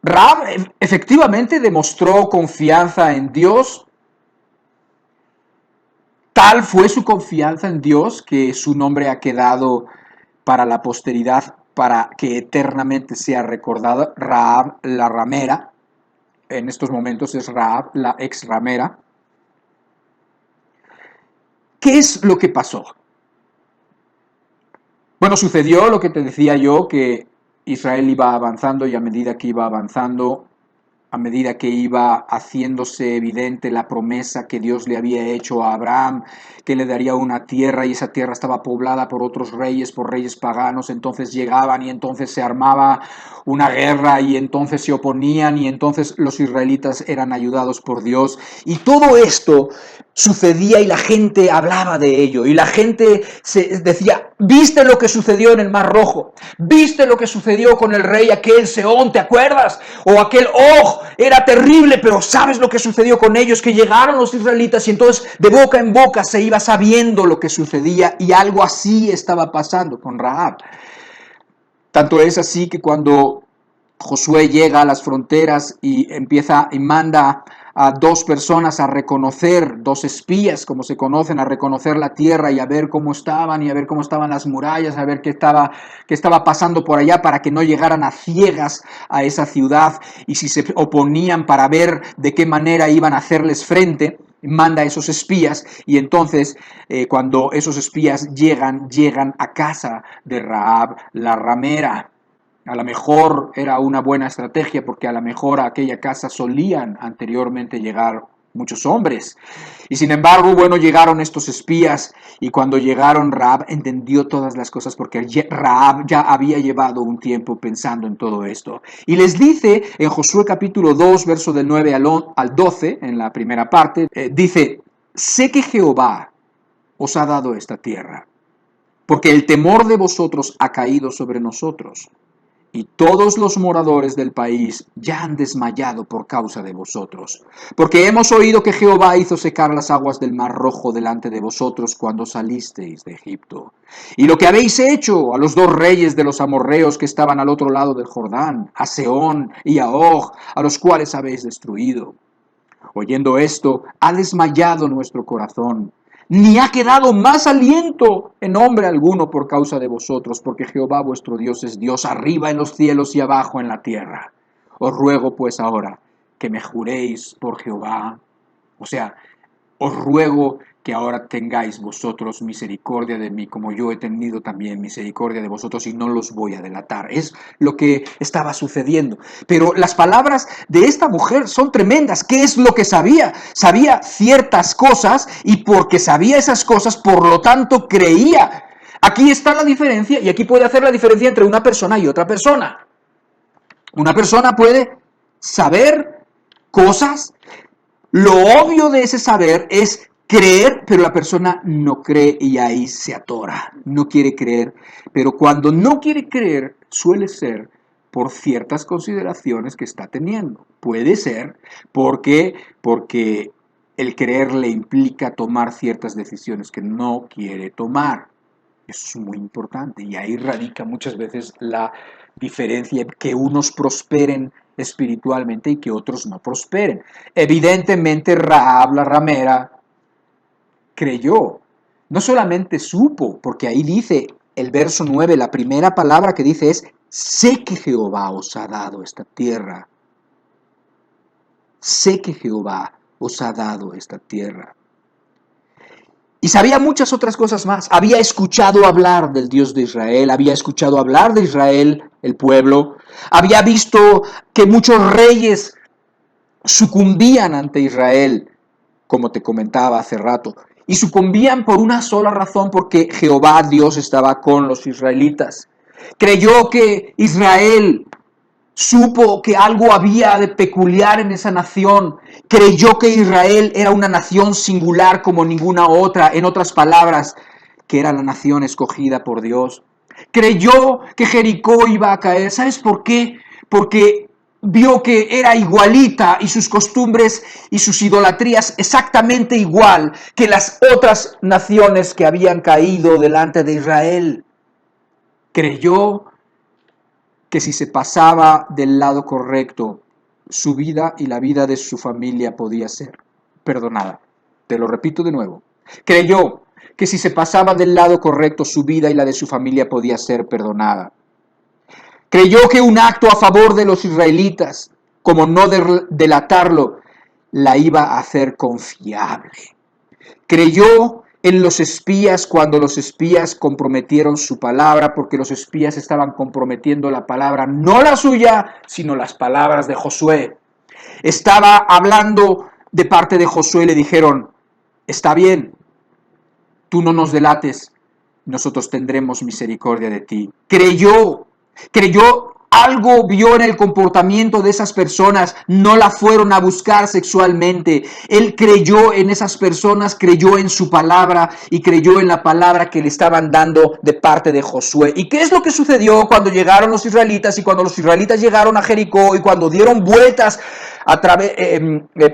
A: Rahab efectivamente demostró confianza en Dios. Tal fue su confianza en Dios que su nombre ha quedado para la posteridad, para que eternamente sea recordada, Rahab la ramera. En estos momentos es Rahab la ex ramera. ¿Qué es lo que pasó? Bueno, sucedió lo que te decía yo, que Israel iba avanzando y a medida que iba avanzando, a medida que iba haciéndose evidente la promesa que Dios le había hecho a Abraham, que le daría una tierra y esa tierra estaba poblada por otros reyes, por reyes paganos, entonces llegaban y entonces se armaba una guerra y entonces se oponían y entonces los israelitas eran ayudados por Dios. Y todo esto sucedía y la gente hablaba de ello y la gente decía, ¿viste lo que sucedió en el Mar Rojo? ¿Viste lo que sucedió con el rey aquel Sehón? ¿Te acuerdas? O aquel Og, era terrible, pero ¿sabes lo que sucedió con ellos? Que llegaron los israelitas y entonces de boca en boca se iba sabiendo lo que sucedía y algo así estaba pasando con Rahab. Tanto es así que cuando Josué llega a las fronteras y manda a 2 personas a reconocer, 2 espías, como se conocen, a reconocer la tierra y a ver cómo estaban, y a ver cómo estaban las murallas, a ver qué estaba pasando por allá para que no llegaran a ciegas a esa ciudad, y si se oponían para ver de qué manera iban a hacerles frente, manda a esos espías, y entonces cuando esos espías llegan a casa de Rahab la ramera. A lo mejor era una buena estrategia porque a lo mejor a aquella casa solían anteriormente llegar muchos hombres. Y sin embargo, bueno, llegaron estos espías y cuando llegaron Rahab entendió todas las cosas porque Rahab ya había llevado un tiempo pensando en todo esto. Y les dice en Josué capítulo 2, verso del 9 al 12, en la primera parte, dice, sé que Jehová os ha dado esta tierra, porque el temor de vosotros ha caído sobre nosotros. Y todos los moradores del país ya han desmayado por causa de vosotros. Porque hemos oído que Jehová hizo secar las aguas del Mar Rojo delante de vosotros cuando salisteis de Egipto. Y lo que habéis hecho a los 2 reyes de los amorreos que estaban al otro lado del Jordán, a Sehón y a Og, a los cuales habéis destruido. Oyendo esto, ha desmayado nuestro corazón. Ni ha quedado más aliento en hombre alguno por causa de vosotros, porque Jehová vuestro Dios es Dios arriba en los cielos y abajo en la tierra. Os ruego pues ahora que me juréis por Jehová. O sea, os ruego que ahora tengáis vosotros misericordia de mí, como yo he tenido también misericordia de vosotros, y no los voy a delatar. Es lo que estaba sucediendo. Pero las palabras de esta mujer son tremendas. ¿Qué es lo que sabía? Sabía ciertas cosas, y porque sabía esas cosas, por lo tanto creía. Aquí está la diferencia, y aquí puede hacer la diferencia entre una persona y otra persona. Una persona puede saber cosas, Lo obvio de ese saber es creer, pero la persona no cree y ahí se atora, no quiere creer. Pero cuando no quiere creer, suele ser por ciertas consideraciones que está teniendo. Puede ser porque el creer le implica tomar ciertas decisiones que no quiere tomar. Eso es muy importante y ahí radica muchas veces la diferencia, que unos prosperen espiritualmente y que otros no prosperen. Evidentemente Rahab la ramera creyó, no solamente supo, porque ahí dice el verso 9, la primera palabra que dice es, sé que Jehová os ha dado esta tierra. Sé que Jehová os ha dado esta tierra. Y sabía muchas otras cosas más. Había escuchado hablar del Dios de Israel, había escuchado hablar de Israel, el pueblo. Había visto que muchos reyes sucumbían ante Israel, como te comentaba hace rato. Y sucumbían por una sola razón, porque Jehová Dios estaba con los israelitas. Creyó que Israel supo que algo había de peculiar en esa nación. Creyó que Israel era una nación singular como ninguna otra. En otras palabras, que era la nación escogida por Dios. Creyó que Jericó iba a caer. ¿Sabes por qué? Porque vio que era igualita y sus costumbres y sus idolatrías exactamente igual que las otras naciones que habían caído delante de Israel. Creyó que si se pasaba del lado correcto, su vida y la vida de su familia podía ser perdonada. Te lo repito de nuevo. Creyó que si se pasaba del lado correcto, su vida y la de su familia podía ser perdonada. Creyó que un acto a favor de los israelitas, como no delatarlo, la iba a hacer confiable. Creyó en los espías cuando los espías comprometieron su palabra, porque los espías estaban comprometiendo la palabra, no la suya, sino las palabras de Josué. Estaba hablando de parte de Josué y le dijeron, está bien, tú no nos delates, nosotros tendremos misericordia de ti. Creyó algo, vio en el comportamiento de esas personas, no la fueron a buscar sexualmente. Él creyó en esas personas, creyó en su palabra y creyó en la palabra que le estaban dando de parte de Josué. ¿Y qué es lo que sucedió cuando llegaron los israelitas y cuando los israelitas llegaron a Jericó y cuando dieron vueltas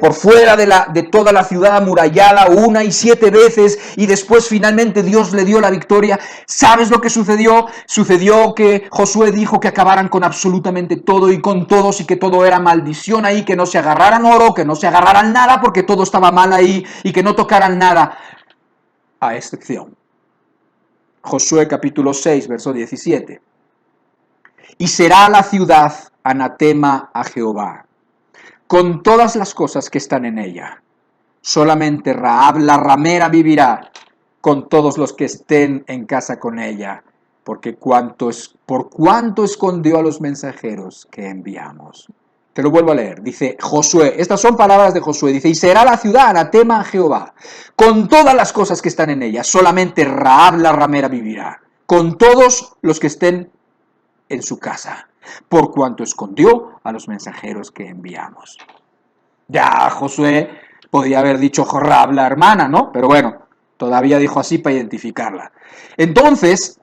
A: por fuera de toda la ciudad amurallada 1 y 7 veces y después finalmente Dios le dio la victoria? ¿Sabes lo que sucedió? Sucedió que Josué dijo que acabaran con absolutamente todo y con todos y que todo era maldición ahí, que no se agarraran oro, que no se agarraran nada porque todo estaba mal ahí y que no tocaran nada, a excepción. Josué capítulo 6, verso 17. Y será la ciudad anatema a Jehová, con todas las cosas que están en ella. Solamente Rahab la ramera vivirá con todos los que estén en casa con ella, porque por cuanto escondió a los mensajeros que enviamos. Te lo vuelvo a leer. Dice Josué, estas son palabras de Josué, dice, y será la ciudad anatema a Jehová, con todas las cosas que están en ella. Solamente Rahab la ramera vivirá, con todos los que estén en su casa, por cuanto escondió a los mensajeros que enviamos. Ya Josué podía haber dicho Rahab la hermana, ¿no? Pero bueno, todavía dijo así para identificarla. Entonces,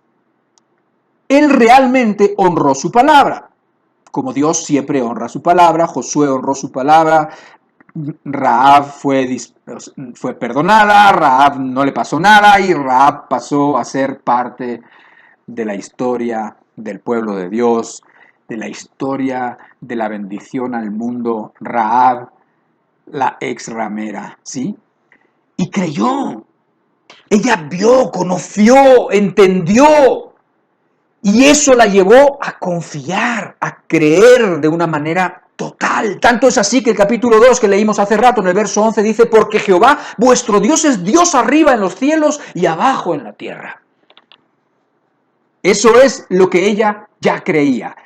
A: él realmente honró su palabra. Como Dios siempre honra su palabra, Josué honró su palabra, Rahab fue perdonada, Rahab no le pasó nada y Rahab pasó a ser parte de la historia del pueblo de Dios, de la historia de la bendición al mundo. Rahab, la ex ramera, ¿sí? Y creyó. Ella vio, conoció, entendió. Y eso la llevó a confiar, a creer de una manera total. Tanto es así que el capítulo 2 que leímos hace rato, en el verso 11, dice, porque Jehová, vuestro Dios, es Dios arriba en los cielos y abajo en la tierra. Eso es lo que ella ya creía.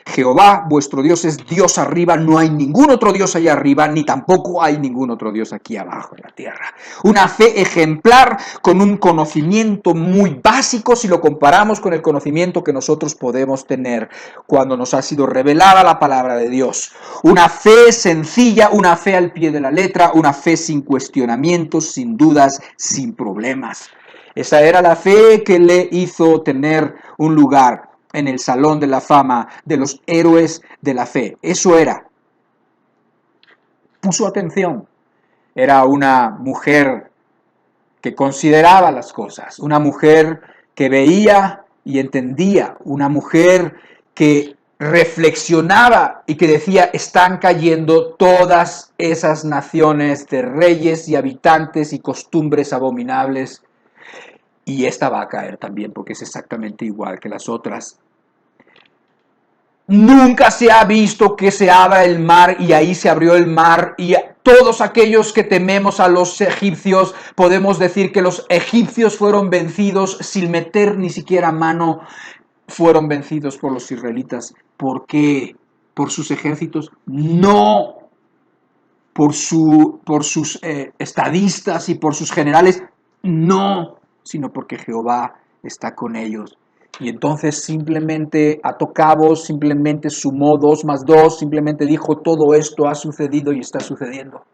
A: Jehová, vuestro Dios, es Dios arriba, no hay ningún otro Dios allá arriba, ni tampoco hay ningún otro Dios aquí abajo en la tierra. Una fe ejemplar con un conocimiento muy básico si lo comparamos con el conocimiento que nosotros podemos tener cuando nos ha sido revelada la palabra de Dios. Una fe sencilla, una fe al pie de la letra, una fe sin cuestionamientos, sin dudas, sin problemas. Esa era la fe que le hizo tener un lugar en el Salón de la Fama de los héroes de la fe. Eso era. Puso atención. Era una mujer que consideraba las cosas, una mujer que veía y entendía, una mujer que reflexionaba y que decía, están cayendo todas esas naciones de reyes y habitantes y costumbres abominables, y esta va a caer también porque es exactamente igual que las otras. Nunca se ha visto que se abra el mar y ahí se abrió el mar y todos aquellos que tememos a los egipcios podemos decir que los egipcios fueron vencidos sin meter ni siquiera mano, fueron vencidos por los israelitas. ¿Por qué? ¿Por sus ejércitos? No. ¿Por sus estadistas y por sus generales? No, sino porque Jehová está con ellos. Y entonces simplemente ató cabos, simplemente sumó 2 más 2, simplemente dijo, todo esto ha sucedido y está sucediendo.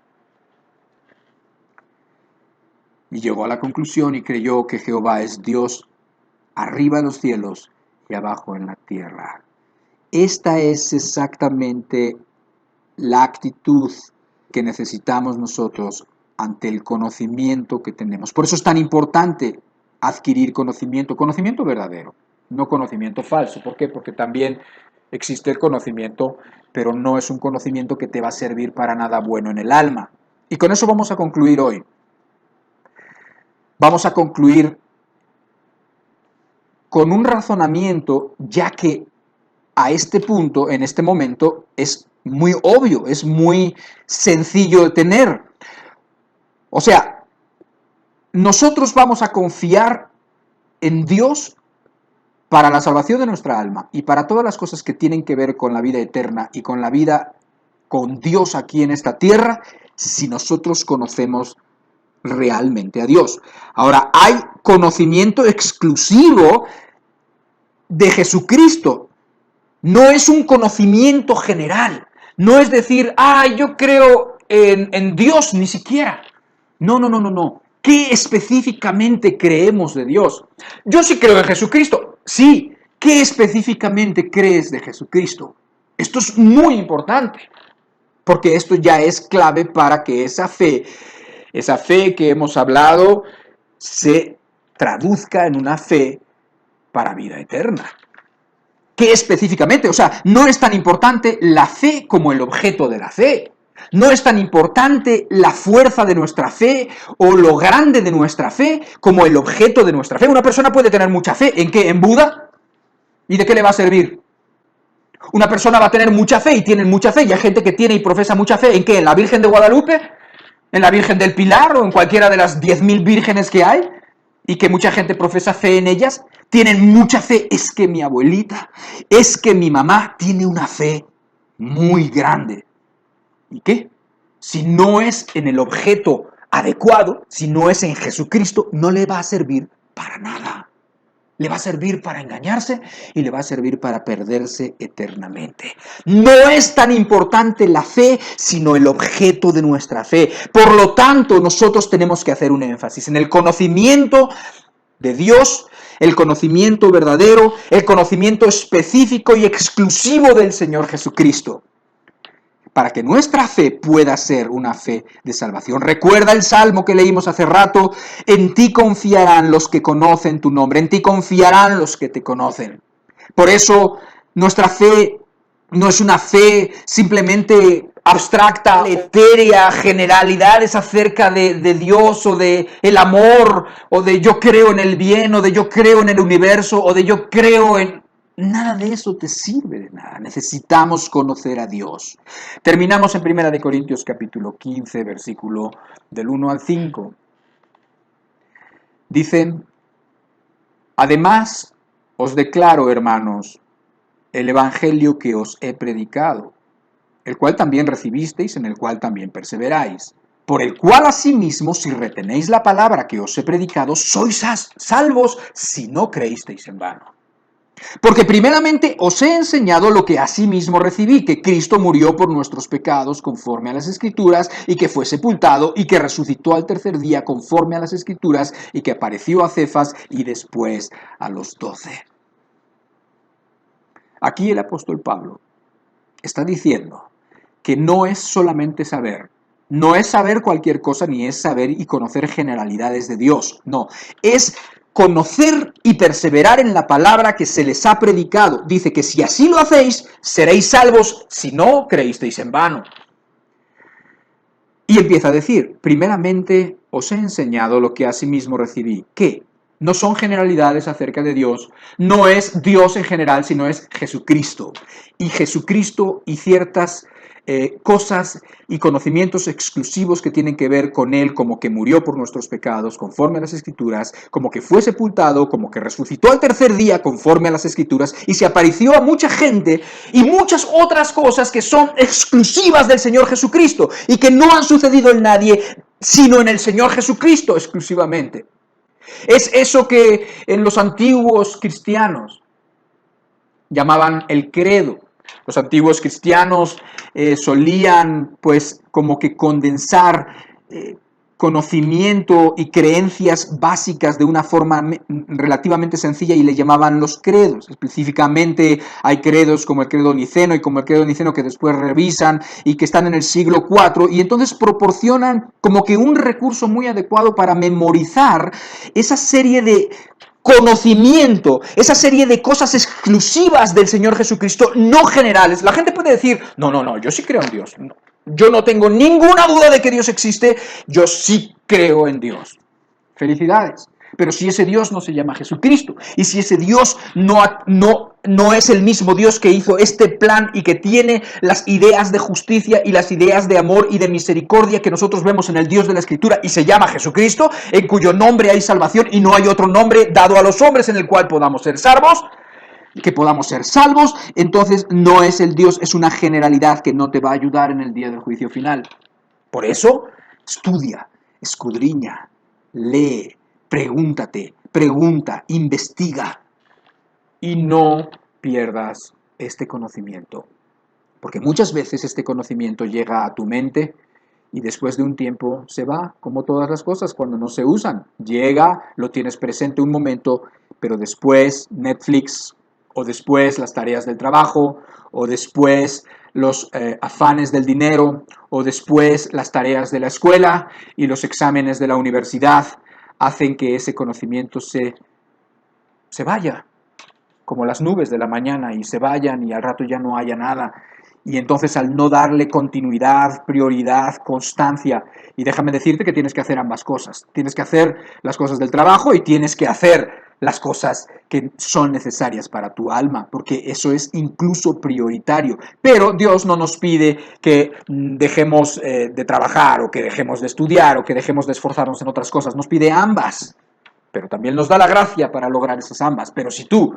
A: Y llegó a la conclusión y creyó que Jehová es Dios arriba en los cielos y abajo en la tierra. Esta es exactamente la actitud que necesitamos nosotros ante el conocimiento que tenemos. Por eso es tan importante adquirir conocimiento verdadero, no conocimiento falso. ¿Por qué? Porque también existe el conocimiento, pero no es un conocimiento que te va a servir para nada bueno en el alma. Y con eso vamos a concluir hoy. Vamos a concluir con un razonamiento, ya que a este punto, en este momento, es muy obvio, es muy sencillo de tener. O sea, nosotros vamos a confiar en Dios para la salvación de nuestra alma y para todas las cosas que tienen que ver con la vida eterna y con la vida con Dios aquí en esta tierra, si nosotros conocemos realmente a Dios. Ahora, hay conocimiento exclusivo de Jesucristo. No es un conocimiento general. No es decir, yo creo en Dios, ni siquiera. No. ¿Qué específicamente creemos de Dios? Yo sí creo en Jesucristo. Sí. ¿Qué específicamente crees de Jesucristo? Esto es muy importante, porque esto ya es clave para que esa fe que hemos hablado, se traduzca en una fe para vida eterna. ¿Qué específicamente? O sea, no es tan importante la fe como el objeto de la fe. No es tan importante la fuerza de nuestra fe o lo grande de nuestra fe como el objeto de nuestra fe. Una persona puede tener mucha fe. ¿En qué? ¿En Buda? ¿Y de qué le va a servir? Una persona va a tener mucha fe y tienen mucha fe. Y hay gente que tiene y profesa mucha fe. ¿En qué? ¿En la Virgen de Guadalupe? ¿En la Virgen del Pilar? ¿O en cualquiera de las 10.000 vírgenes que hay? Y que mucha gente profesa fe en ellas. Tienen mucha fe. Es que mi abuelita, es que mi mamá tiene una fe muy grande. ¿Y qué? Si no es en el objeto adecuado, si no es en Jesucristo, no le va a servir para nada. Le va a servir para engañarse y le va a servir para perderse eternamente. No es tan importante la fe, sino el objeto de nuestra fe. Por lo tanto, nosotros tenemos que hacer un énfasis en el conocimiento de Dios, el conocimiento verdadero, el conocimiento específico y exclusivo del Señor Jesucristo, para que nuestra fe pueda ser una fe de salvación. Recuerda el salmo que leímos hace rato, en ti confiarán los que conocen tu nombre, en ti confiarán los que te conocen. Por eso nuestra fe no es una fe simplemente abstracta, etérea, generalidades acerca de Dios o de el amor, o de yo creo en el bien, o de yo creo en el universo, o de yo creo en... Nada de eso te sirve de nada. Necesitamos conocer a Dios. Terminamos en 1 Corintios capítulo 15, versículo del 1 al 5. Dicen, además os declaro, hermanos, el evangelio que os he predicado, el cual también recibisteis, en el cual también perseveráis, por el cual asimismo, si retenéis la palabra que os he predicado, sois salvos si no creísteis en vano. Porque primeramente os he enseñado lo que asimismo recibí, que Cristo murió por nuestros pecados conforme a las Escrituras, y que fue sepultado, y que resucitó al tercer día conforme a las Escrituras, y que apareció a Cefas y después a los 12. Aquí el apóstol Pablo está diciendo que no es solamente saber, no es saber cualquier cosa, ni es saber y conocer generalidades de Dios, no, es conocer y perseverar en la palabra que se les ha predicado. Dice que si así lo hacéis, seréis salvos si no creísteis en vano. Y empieza a decir, primeramente os he enseñado lo que asimismo recibí. ¿Qué? No son generalidades acerca de Dios, no es Dios en general, sino es Jesucristo. Y Jesucristo y ciertas cosas y conocimientos exclusivos que tienen que ver con Él, como que murió por nuestros pecados, conforme a las Escrituras, como que fue sepultado, como que resucitó al tercer día, conforme a las Escrituras, y se apareció a mucha gente, y muchas otras cosas que son exclusivas del Señor Jesucristo, y que no han sucedido en nadie, sino en el Señor Jesucristo exclusivamente. Es eso que en los antiguos cristianos llamaban el credo. Los antiguos cristianos solían, pues, como que condensar conocimiento y creencias básicas de una forma relativamente sencilla y le llamaban los credos. Específicamente hay credos como el credo niceno y como el credo niceno que después revisan y que están en el siglo IV, y entonces proporcionan como que un recurso muy adecuado para memorizar esa serie de conocimiento, esa serie de cosas exclusivas del Señor Jesucristo, no generales. La gente puede decir, no, yo sí creo en Dios. No, yo no tengo ninguna duda de que Dios existe, yo sí creo en Dios. Felicidades. Pero si ese Dios no se llama Jesucristo, y si ese Dios no es el mismo Dios que hizo este plan y que tiene las ideas de justicia y las ideas de amor y de misericordia que nosotros vemos en el Dios de la Escritura, y se llama Jesucristo, en cuyo nombre hay salvación y no hay otro nombre dado a los hombres en el cual podamos ser salvos, entonces no es el Dios, es una generalidad que no te va a ayudar en el día del juicio final. Por eso, estudia, escudriña, lee, pregúntate, pregunta, investiga, y no pierdas este conocimiento. Porque muchas veces este conocimiento llega a tu mente y después de un tiempo se va, como todas las cosas cuando no se usan. Llega, lo tienes presente un momento, pero después Netflix, o después las tareas del trabajo, o después los afanes del dinero, o después las tareas de la escuela y los exámenes de la universidad, hacen que ese conocimiento se vaya, como las nubes de la mañana, y se vayan y al rato ya no haya nada. Y entonces, al no darle continuidad, prioridad, constancia, y déjame decirte que tienes que hacer ambas cosas. Tienes que hacer las cosas del trabajo y tienes que hacer las cosas que son necesarias para tu alma, porque eso es incluso prioritario. Pero Dios no nos pide que dejemos de trabajar, o que dejemos de estudiar, o que dejemos de esforzarnos en otras cosas. Nos pide ambas, pero también nos da la gracia para lograr esas ambas. Pero si tú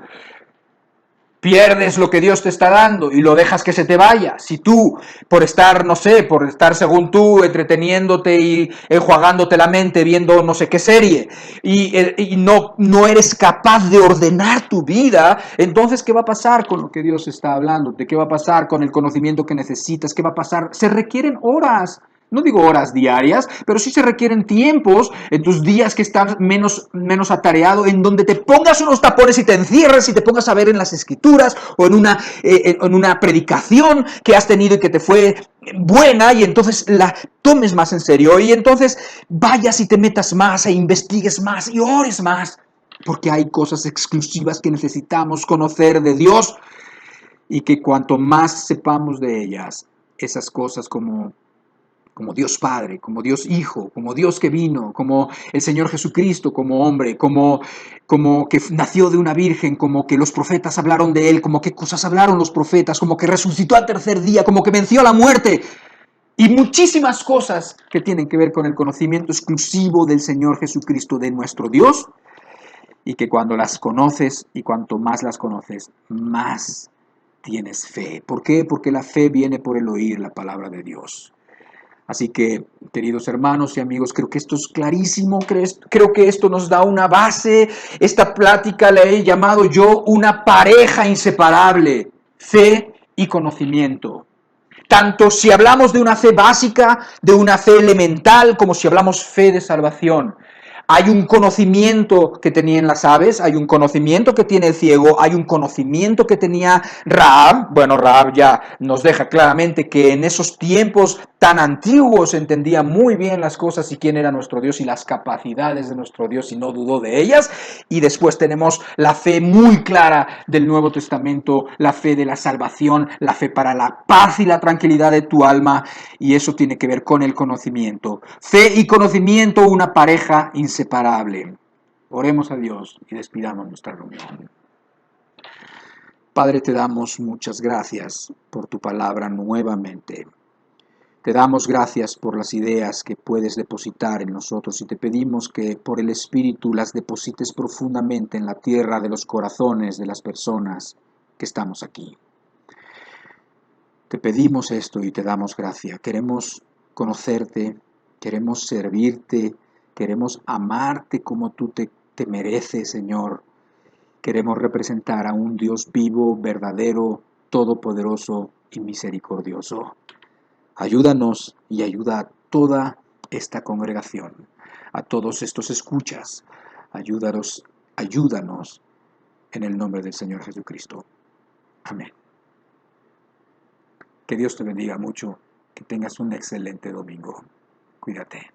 A: pierdes lo que Dios te está dando y lo dejas que se te vaya, si tú, por estar, no sé, por estar según tú entreteniéndote y enjuagándote la mente viendo no sé qué serie, y no eres capaz de ordenar tu vida, entonces ¿qué va a pasar con lo que Dios está hablando? ¿De qué va a pasar con el conocimiento que necesitas? ¿Qué va a pasar? Se requieren horas. No digo horas diarias, pero sí se requieren tiempos en tus días que estás menos atareado, en donde te pongas unos tapones y te encierres y te pongas a ver en las Escrituras o en una predicación que has tenido y que te fue buena, y entonces la tomes más en serio, y entonces vayas y te metas más e investigues más y ores más, porque hay cosas exclusivas que necesitamos conocer de Dios, y que cuanto más sepamos de ellas, esas cosas como Dios Padre, como Dios Hijo, como Dios que vino, como el Señor Jesucristo como hombre, como que nació de una virgen, como que los profetas hablaron de Él, como qué cosas hablaron los profetas, como que resucitó al tercer día, como que venció a la muerte, y muchísimas cosas que tienen que ver con el conocimiento exclusivo del Señor Jesucristo, de nuestro Dios, y que cuando las conoces y cuanto más las conoces, más tienes fe. ¿Por qué? Porque la fe viene por el oír la palabra de Dios. Así que, queridos hermanos y amigos, creo que esto es clarísimo, creo que esto nos da una base. Esta plática la he llamado yo una pareja inseparable, fe y conocimiento. Tanto si hablamos de una fe básica, de una fe elemental, como si hablamos fe de salvación. Hay un conocimiento que tenían las aves, hay un conocimiento que tiene el ciego, hay un conocimiento que tenía Rahab. Bueno, Rahab ya nos deja claramente que en esos tiempos tan antiguos entendía muy bien las cosas y quién era nuestro Dios y las capacidades de nuestro Dios y no dudó de ellas. Y después tenemos la fe muy clara del Nuevo Testamento, la fe de la salvación, la fe para la paz y la tranquilidad de tu alma, y eso tiene que ver con el conocimiento. Fe y conocimiento, una pareja inseparable. Oremos a Dios y despidamos nuestra reunión. Padre, te damos muchas gracias por tu palabra nuevamente. Te damos gracias por las ideas que puedes depositar en nosotros y te pedimos que por el Espíritu las deposites profundamente en la tierra de los corazones de las personas que estamos aquí. Te pedimos esto y te damos gracias. Queremos conocerte, queremos servirte, queremos amarte como tú te mereces, Señor. Queremos representar a un Dios vivo, verdadero, todopoderoso y misericordioso. Ayúdanos y ayuda a toda esta congregación, a todos estos escuchas. Ayúdanos en el nombre del Señor Jesucristo. Amén. Que Dios te bendiga mucho, que tengas un excelente domingo. Cuídate.